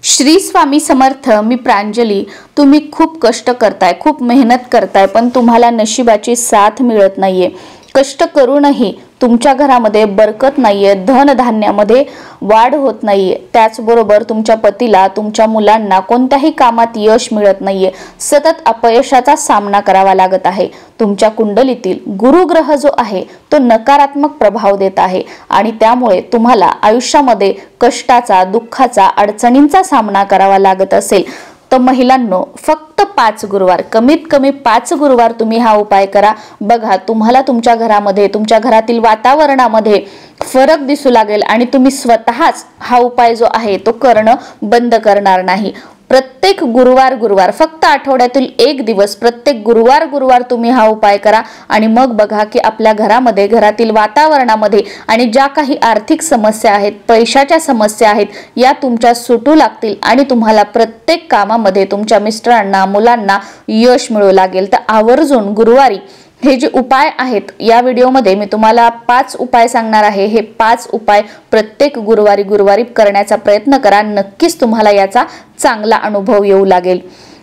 श्री स्वामी समर्थ। मी प्रांजली। तुम्ही खूप कष्ट करताय, खूप मेहनत करताय, पण तुम्हाला नशिबाची साथ मिळत नाहीये। कष्ट करूनही तुमच्या घरामध्ये बरकत नाहीये, धनधान्यामध्ये वाढ होत नाहीये। त्याचबरोबर तुमच्या पतीला, तुमच्या मुलांना कोणत्याही कामात यश मिळत नाहीये। सतत अपयशाचा सामना करावा लागत आहे। तुमच्या कुंडलीतील गुरुग्रह जो आहे तो नकारात्मक प्रभाव देत आहे आणि त्यामुळे तुम्हाला आयुष्यामध्ये कष्टाचा, दुःखाचा, अडचणींचा सामना करावा लागत असेल तर महिलांनो, फक्त 5 गुरुवार, कमीत कमी 5 गुरुवार तुम्ही हा उपाय करा। बघा, तुम्हाला तुमच्या घरामध्ये, तुमच्या घरातील वातावरणामध्ये फरक दिसू लागेल आणि तुम्ही स्वतःच हा उपाय जो आहे तो करणं बंद करणार नाही। प्रत्येक गुरुवार फक्त आठवड्यातील एक दिवस प्रत्येक गुरुवार तुम्ही हा उपाय करा आणि मग बघा की आपल्या घरामध्ये, घरातील वातावरणामध्ये आणि ज्या काही आर्थिक समस्या आहेत, पैशाच्या समस्या आहेत, या तुमच्या सुटू लागतील आणि तुम्हाला प्रत्येक कामामध्ये तुमच्या मिस्टरांना, मुलांना यश मिळू लागेल। तर आवर्जून गुरुवारी हे जे उपाय आहेत, या व्हिडिओमध्ये मी तुम्हाला 5 उपाय सांगणार आहे। हे 5 उपाय प्रत्येक गुरुवारी करण्याचा प्रयत्न करा। नक्कीच तुम्हाला याचा चांगला अनुभव येऊ लागेल।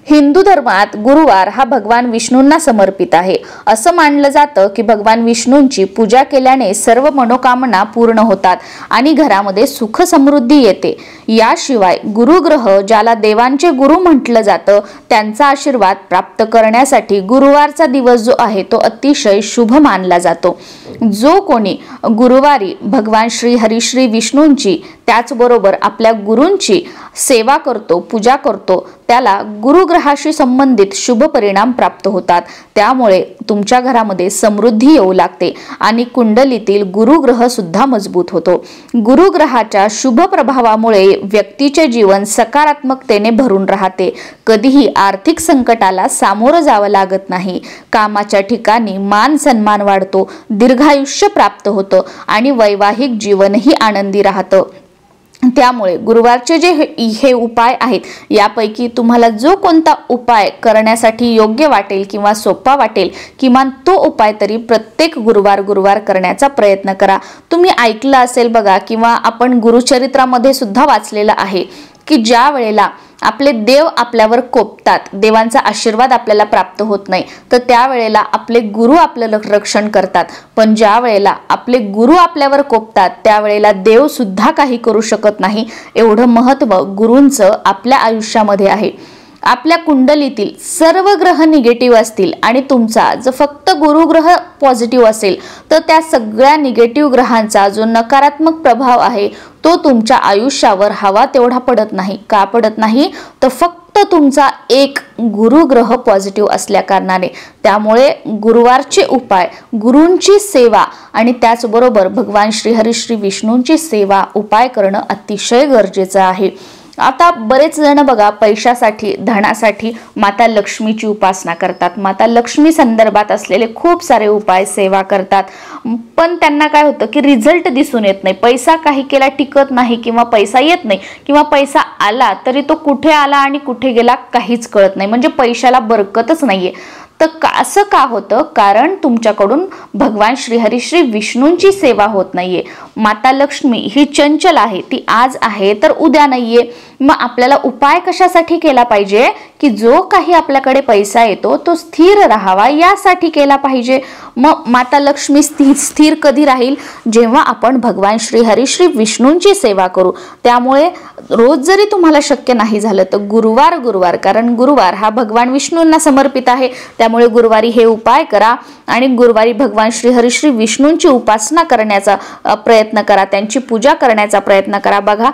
हिंदू धर्मात गुरुवार हा भगवान विष्णूंना समर्पित आहे। असं मानलं जातं की भगवान विष्णूंची पूजा केल्याने सर्व मनोकामना पूर्ण होतात आणि घरामध्ये सुख समृद्धी येते। याशिवाय गुरुग्रह, ज्याला देवांचे गुरु म्हटलं जातं, त्यांचा आशीर्वाद प्राप्त करण्यासाठी गुरुवारचा दिवस जो आहे तो अतिशय शुभ मानला जातो। जो कोणी गुरुवारी भगवान श्री हरी श्री विष्णूंची, त्याचबरोबर आपल्या गुरूंची सेवा करतो, पूजा करतो, त्याला गुरुग्रहाशी संबंधित शुभ परिणाम प्राप्त होतात। त्यामुळे तुमच्या घरामध्ये समृद्धी येऊ लागते आणि कुंडलीतील गुरुग्रह सुद्धा मजबूत होतो। गुरुग्रहाच्या शुभ प्रभावामुळे व्यक्तीचे जीवन सकारात्मकतेने भरून राहते। कधीही आर्थिक संकटाला सामोरं जावं लागत नाही। कामाच्या ठिकाणी मान सन्मान वाढतो, दीर्घायुष्य प्राप्त होतं आणि वैवाहिक जीवनही आनंदी राहतं। त्यामुळे गुरुवारचे जे हे उपाय आहेत, यापैकी तुम्हाला जो कोणता उपाय करण्यासाठी योग्य वाटेल किंवा सोपा वाटेल, किमान तो उपाय तरी प्रत्येक गुरुवार करण्याचा प्रयत्न करा। तुम्ही ऐकलं असेल बघा, किंवा आपण गुरुचरित्रामध्ये सुद्धा वाचलेलं आहे की ज्या वेळेला आपले देव आपल्यावर कोपतात, देवांचा आशीर्वाद आपल्याला प्राप्त होत नाही, तर त्यावेळेला आपले गुरु आपलं रक्षण करतात। पण ज्या वेळेला आपले गुरु आपल्यावर कोपतात त्यावेळेला देव सुद्धा काही करू शकत नाही। एवढं महत्त्व गुरूंचं आपल्या आयुष्यामध्ये आहे। आपल्या कुंडलीतील सर्व ग्रह निगेटिव्ह असतील आणि तुमचा जर फक्त गुरुग्रह पॉझिटिव्ह असेल तर त्या सगळ्या निगेटिव्ह ग्रहांचा जो नकारात्मक प्रभाव आहे तो तुमच्या आयुष्यावर हवा तेवढा पडत नाही। का पडत नाही? तर फक्त तुमचा एक गुरुग्रह पॉझिटिव्ह असल्या कारणाने। त्यामुळे गुरुवारचे उपाय, गुरूंची सेवा आणि त्याचबरोबर भगवान श्री हरी श्री विष्णूंची सेवा, उपाय करणं अतिशय गरजेचं आहे। आता बरेच जण बघा, पैशासाठी, धनासाठी माता लक्ष्मीची उपासना करतात, माता लक्ष्मी संदर्भात असलेले खूप सारे उपाय, सेवा करतात, पण त्यांना काय होतं की रिझल्ट दिसून येत नाही। पैसा काही केला टिकत नाही, किंवा पैसा येत नाही, किंवा पैसा आला तरी तो कुठे आला आणि कुठे गेला काहीच कळत नाही, म्हणजे पैशाला बरकतच नाहीये। तर असं का होतं? कारण तुमच्याकडून भगवान श्री हरी श्री विष्णूंची सेवा होत नाहीये। माता लक्ष्मी ही चंचल आहे, ती आज आहे तर उद्या नाहीये। मग आपल्याला उपाय कशासाठी केला पाहिजे की जो काही आपल्याकडे पैसा येतो तो स्थिर राहावा, यासाठी केला पाहिजे। मग माता लक्ष्मी स्थिर कधी राहील? जेव्हा आपण भगवान श्री हरी श्री विष्णूंची सेवा करू। त्यामुळे रोज जरी तुम्हाला शक्य नाही झालं तर गुरुवार, कारण गुरुवार हा भगवान विष्णूंना समर्पित आहे, त्यामुळे गुरुवारी हे उपाय करा आणि गुरुवारी भगवान श्री हरी श्री विष्णूंची उपासना करण्याचा प्रयत्न करा, त्यांची पूजा करण्याचा प्रयत्न करा। बघा,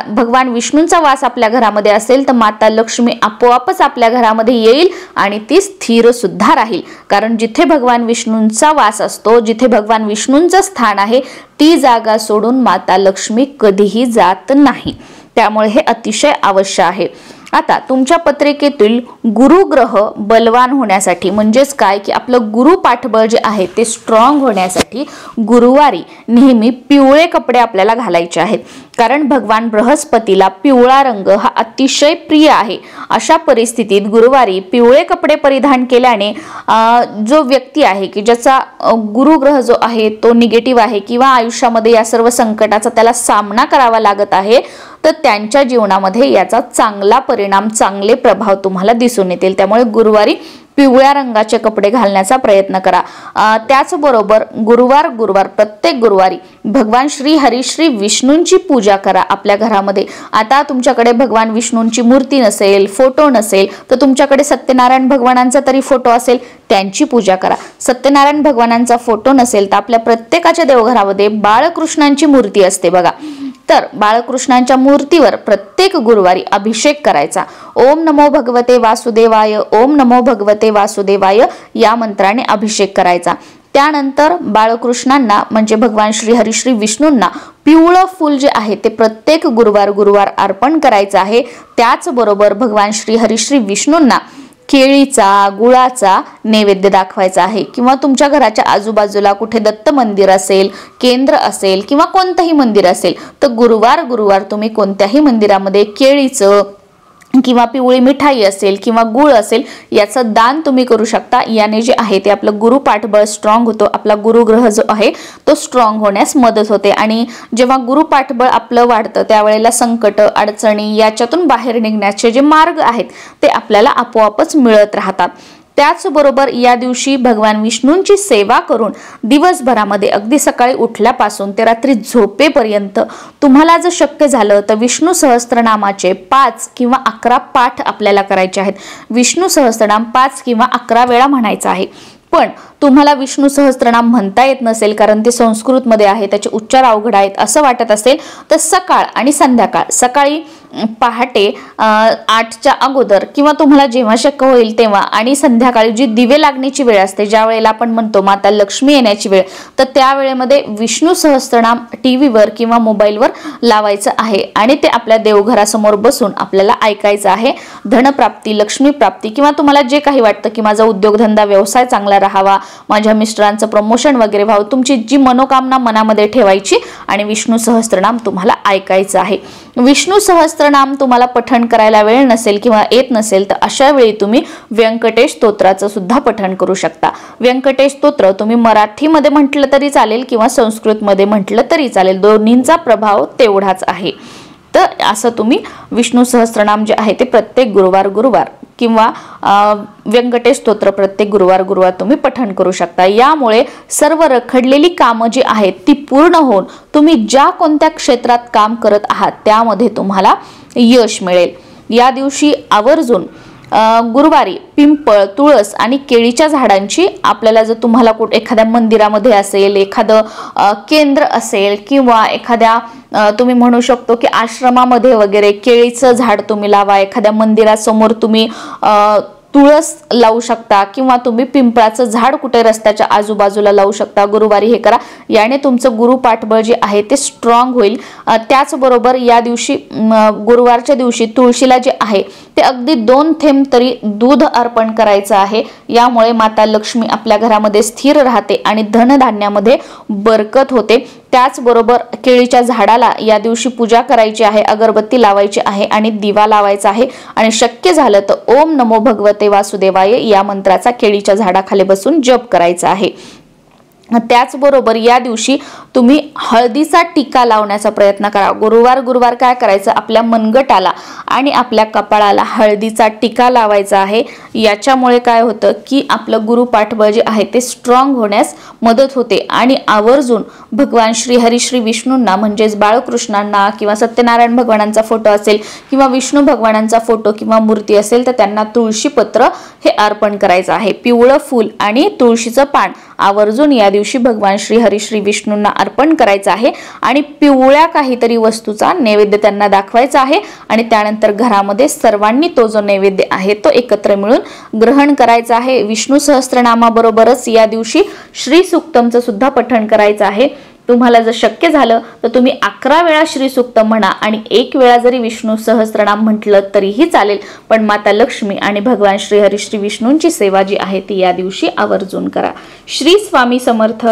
भगवान विष्णूंचा वास आपल्या घरामध्ये असेल तर माता लक्ष्मी आपोआपच आपल्या घरामध्ये येईल आणि ती स्थिर सुद्धा राहील। कारण जिथे भगवान विष्णूंचा वास असतो, जिथे भगवान विष्णूंचं स्थान आहे, ती जागा सोडून माता लक्ष्मी कधीही जात नाही। त्यामुळे हे अतिशय आवश्यक आहे। आता तुमच्या पत्रिकेतील गुरुग्रह बलवान होण्यासाठी, म्हणजेच काय की आपलं गुरु पाठबळ जे आहे ते स्ट्रॉंग होण्यासाठी गुरुवारी नेहमी पिवळे कपडे आपल्याला घालायचे आहेत। कारण भगवान बृहस्पतीला पिवळा रंग हा अतिशय प्रिय आहे। अशा परिस्थितीत गुरुवारी पिवळे कपडे परिधान केल्याने जो व्यक्ती आहे की ज्याचा गुरुग्रह जो आहे तो निगेटिव्ह आहे किंवा आयुष्यामध्ये या सर्व संकटाचा त्याला सामना करावा लागत आहे, तर त्यांच्या जीवनामध्ये याचा चांगला परिणाम, चांगले प्रभाव तुम्हाला दिसून येतील। त्यामुळे गुरुवारी पिवळ्या रंगाचे कपडे घालण्याचा प्रयत्न करा। त्याचबरोबर गुरुवार प्रत्येक गुरुवारी भगवान श्री हरी श्री विष्णूंची पूजा करा आपल्या घरामध्ये। आता तुमच्याकडे भगवान विष्णूंची मूर्ती नसेल, फोटो नसेल, तर तुमच्याकडे सत्यनारायण भगवानांचा तरी फोटो असेल, त्यांची पूजा करा। सत्यनारायण भगवानांचा फोटो नसेल तर आपल्या प्रत्येकाच्या देवघरामध्ये बाळकृष्णांची मूर्ती असते बघा, तर बाळकृष्णांच्या मूर्तीवर प्रत्येक गुरुवारी अभिषेक करायचा। ओम नमो भगवते वासुदेवाय, ओम नमो भगवते वासुदेवाय या मंत्राने अभिषेक करायचा। त्यानंतर बाळकृष्णांना म्हणजे भगवान श्री हरी श्री विष्णूंना पिवळं फूल जे आहे ते प्रत्येक गुरुवार अर्पण करायचं आहे। त्याचबरोबर भगवान श्री हरी श्री विष्णूंना केळीचा, गुळाचा नैवेद्य दाखवायचा आहे। किंवा तुमच्या घराच्या आजूबाजूला कुठे दत्त मंदिर असेल, केंद्र असेल किंवा कोणतंही मंदिर असेल, तर गुरुवार तुम्ही कोणत्याही मंदिरामध्ये केळीचं किंवा पिवळी मिठाई असेल किंवा गुळ असेल याचं दान तुम्ही करू शकता। याने जे आहे ते आपलं गुरु पाठबळ स्ट्रॉंग होतो, आपला गुरुग्रह जो आहे तो स्ट्रॉंग होण्यास मदत होते। आणि जेव्हा गुरु पाठबळ आपलं वाढतं त्यावेळेला संकट, अडचणी याच्यातून बाहेर निघण्याचे जे मार्ग आहेत ते आपल्याला आपोआपच मिळत राहतात। त्याचबरोबर या दिवशी भगवान विष्णूंची सेवा करून दिवसभरामध्ये अगदी सकाळी उठल्यापासून ते रात्री झोपेपर्यंत तुम्हाला जर शक्य झालं तर विष्णू सहस्त्रनामाचे 5 किंवा 11 पाठ आपल्याला करायचे आहेत। विष्णू सहस्त्रनाम 5 किंवा 11 वेळा म्हणायचं आहे। पण तुम्हाला विष्णू सहस्त्रनाम म्हणता येत नसेल कारण ते संस्कृत मध्ये आहे, त्याचे उच्चार अवघड आहेत असं वाटत असेल, तर सकाळ आणि संध्याकाळ, सकाळी पहाटे 8च्या अगोदर किंवा तुम्हाला जेव्हा शक्य होईल तेव्हा, आणि संध्याकाळी जी दिवे लागण्याची वेळ असते, ज्या वेळेला आपण म्हणतो माता लक्ष्मी येण्याची वेळ, तर त्या वेळेमध्ये विष्णू सहस्त्रनाम टीव्हीवर किंवा मोबाईलवर लावायचं आहे आणि ते आपल्या देवघरासमोर बसून आपल्याला ऐकायचं आहे। धनप्राप्ती, लक्ष्मी प्राप्ती किंवा तुम्हाला जे काही वाटतं की माझा उद्योगधंदा व्यवसाय चांगला राहावा, माझ्या मिस्टरांचं प्रमोशन वगैरे व्हावं, तुमची जी मनोकामना मनामध्ये ठेवायची आणि विष्णू सहस्त्रनाम तुम्हाला ऐकायचं आहे। विष्णू सहस्त्रनाम तुम्हाला पठण करायला वेळ नसेल किंवा येत नसेल तर अशा वेळी तुम्ही व्यंकटेश स्तोत्राचं सुद्धा पठण करू शकता। व्यंकटेश स्तोत्र तुम्ही मराठीमध्ये म्हटलं तरी चालेल किंवा संस्कृतमध्ये म्हटलं तरी चालेल, दोन्हींचा प्रभाव तेवढाच आहे। तर असं तुम्ही विष्णू सहस्त्रनाम जे आहे ते प्रत्येक गुरुवार किंवा व्यंकटेश स्तोत्र प्रत्येक गुरुवार तुम्ही पठण करू शकता। यामुळे सर्व रखडलेली कामं जी आहेत ती पूर्ण होऊन तुम्ही ज्या कोणत्या क्षेत्रात काम करत आहात त्यामध्ये तुम्हाला यश मिळेल। या दिवशी आवर्जून गुरुवारी पिंपळ, तुळस आणि केळीच्या झाडांची आपल्याला जर तुम्हाला एखाद्या मंदिरामध्ये असेल, एखादं केंद्र असेल किंवा एखाद्या तुम्ही म्हणू शकतो की आश्रमामध्ये वगैरे केळीचं झाड तुम्ही लावा, एखाद्या मंदिरासमोर तुम्ही तुळस लावू शकता किंवा तुम्ही पिंपळाचं झाड कुठे रस्त्याच्या आजूबाजूला लावू शकता। गुरुवारी हे करा, याने तुमचं गुरु पाठबळ जे आहे ते स्ट्रॉंग होईल। त्याचबरोबर या दिवशी गुरुवारच्या दिवशी तुळशीला जे आहे ते अगदी 2 थेंब तरी दूध अर्पण करायचं आहे। यामुळे माता लक्ष्मी आपल्या घरामध्ये स्थिर राहते आणि धनधान्यामध्ये बरकत होते। त्याचबरोबर केळीच्या झाडाला या दिवशी पूजा करायची आहे, अगरबत्ती लावायची आहे आणि दिवा लावायचा आहे आणि शक्य झालं तर ओम नमो भगवते वासुदेवाय या मंत्राचा केळीच्या झाडाखाली बसून जप करायचा आहे। त्याचबरोबर या दिवशी तुम्ही हळदीचा टीका लावण्याचा प्रयत्न करा। गुरुवार काय करायचं, आपल्या मनगटाला आणि आपल्या कपाळाला हळदीचा टीका लावायचा आहे। याच्यामुळे काय होतं की आपलं गुरु पाठबळ जे आहे ते स्ट्रॉंग होण्यास मदत होते आणि आवर्जून भगवान श्री हरी श्री विष्णूंना म्हणजेच बाळकृष्णांना किंवा सत्यनारायण भगवानांचा फोटो असेल किंवा विष्णू भगवानांचा फोटो किंवा मूर्ती असेल तर त्यांना तुळशी पत्र हे अर्पण करायचं आहे। पिवळं फूल आणि तुळशीचं पान आवर्जून या दिवशी भगवान श्री हरी श्री विष्णूंना अर्पण करायचं आहे आणि पिवळ्या काहीतरी वस्तूचा नैवेद्य त्यांना दाखवायचा आहे आणि त्यानंतर घरामध्ये सर्वांनी तो जो नैवेद्य आहे तो एकत्र मिळून ग्रहण करायचा आहे। विष्णू सहस्त्रनामाबरोबरच या दिवशी श्री सूक्तमचं सुद्धा पठण करायचं आहे। तुम्हाला जर शक्य झालं तर तुम्ही 11 वेळा श्री सूक्त म्हणा आणि 1 वेळा जरी विष्णू सहस्त्रनाम म्हटलं तरीही चालेल, पण माता लक्ष्मी आणि भगवान श्री हरी श्री विष्णूंची सेवा जी आहे ती या दिवशी आवर्जून करा। श्री स्वामी समर्थ।